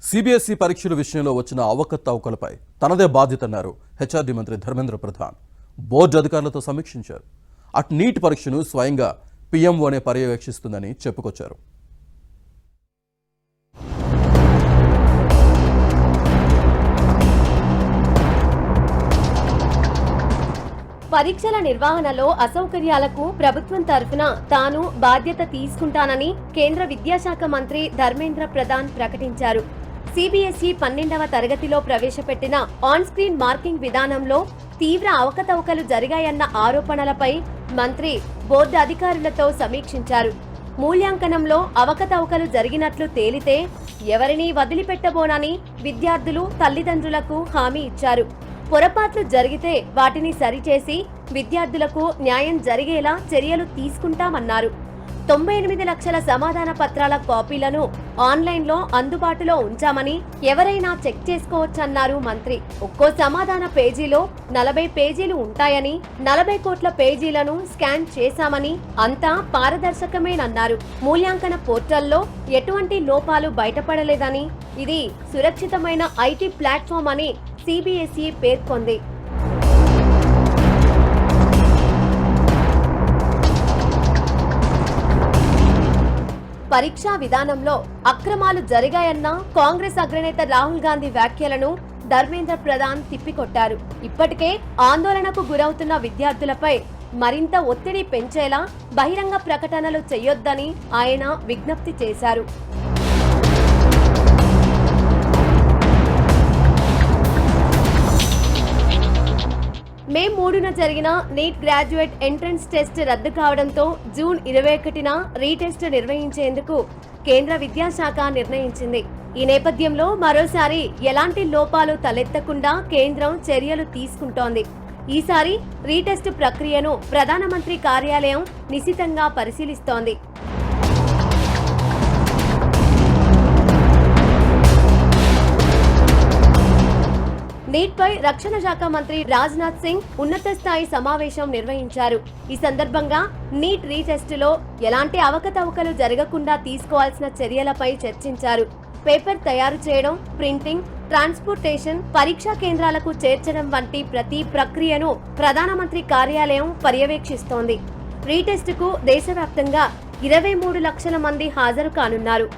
CBSE పరీక్షల విషయంలో వచ్చిన అవకతవకలపై తనదే బాధ్యతన్నారు హెచ్ఆర్డీ మంత్రి ధర్మేంద్ర ప్రధాన్. బోర్డు అధికారులతో సమీక్షించారు. అటు నీట్ పరీక్షను స్వయంగా పీఎంఓనే పర్యవేక్షిస్తుందని చెప్పుకొచ్చారు. పరీక్షల నిర్వహణలో అసౌకర్యాలకు ప్రభుత్వం తరఫున తాను బాధ్యత తీసుకుంటానని కేంద్ర విద్యాశాఖ మంత్రి ధర్మేంద్ర ప్రధాన్ ప్రకటించారు. సిబిఎస్ఈ 12వ తరగతిలో ప్రవేశపెట్టిన ఆన్ స్క్రీన్ మార్కింగ్ విధానంలో తీవ్ర అవకతవకలు జరిగాయన్న ఆరోపణలపై మంత్రి బోర్డు అధికారులతో సమీక్షించారు. మూల్యాంకనంలో అవకతవకలు జరిగినట్లు తేలితే ఎవరినీ వదిలిపెట్టబోనని విద్యార్థులు తల్లిదండ్రులకు హామీ ఇచ్చారు. పొరపాట్లు జరిగితే వాటిని సరిచేసి విద్యార్థులకు న్యాయం జరిగేలా చర్యలు తీసుకుంటామన్నారు. 98 లక్షల సమాధాన పత్రాల కాపీలను ఆన్లైన్లో అందుబాటులో ఉంచామని ఎవరైనా చెక్ చేసుకోవచ్చన్నారు మంత్రి. ఒక్కో సమాధాన పేజీలో 40 పేజీలు ఉంటాయని 40 కోట్ల పేజీలను స్కాన్ చేశామని అంతా పారదర్శకమేనన్నారు. మూల్యాంకన పోర్టల్లో ఎటువంటి లోపాలు బయటపడలేదని ఇది సురక్షితమైన ఐటీ ప్లాట్ఫామ్ అని సిబిఎస్ఈ పేర్కొంది. పరీక్షా విధానంలో అక్రమాలు జరిగాయన్న కాంగ్రెస్ అగ్రనేత రాహుల్ గాంధీ వ్యాఖ్యలను ధర్మేంద్ర ప్రధాన్ తిప్పికొట్టారు. ఇప్పటికే ఆందోళనకు గురవుతున్న విద్యార్థులపై మరింత ఒత్తిడి పెంచేలా బహిరంగ ప్రకటనలు చేయొద్దని ఆయన విజ్ఞప్తి చేశారు. మే 3న జరిగిన నీట్ గ్రాడ్యుయేట్ ఎంట్రన్స్ టెస్ట్ రద్దు కావడంతో జూన్ 21న రీటెస్ట్ నిర్వహించేందుకు కేంద్ర విద్యాశాఖ నిర్ణయించింది. ఈ నేపథ్యంలో మరోసారి ఎలాంటి లోపాలు తలెత్తకుండా కేంద్రం చర్యలు తీసుకుంటోంది. ఈసారి రీటెస్ట్ ప్రక్రియను ప్రధానమంత్రి కార్యాలయం నిశితంగా పరిశీలిస్తోంది. నీట్ పై రక్షణ శాఖ మంత్రి రాజ్నాథ్ సింగ్ ఉన్నత స్థాయి సమావేశం నిర్వహించారు. ఈ సందర్భంగా నీట్ రీటెస్టులో ఎలాంటి అవకతవకలు జరగకుండా తీసుకోవాల్సిన చర్యలపై చర్చించారు. పేపర్ తయారు చేయడం, ప్రింటింగ్, ట్రాన్స్పోర్టేషన్, పరీక్షా కేంద్రాలకు చేర్చడం వంటి ప్రతి ప్రక్రియను ప్రధానమంత్రి కార్యాలయం పర్యవేక్షిస్తోంది. రీటెస్టుకు దేశవ్యాప్తంగా 23 లక్షల మంది హాజరు కానున్నారు.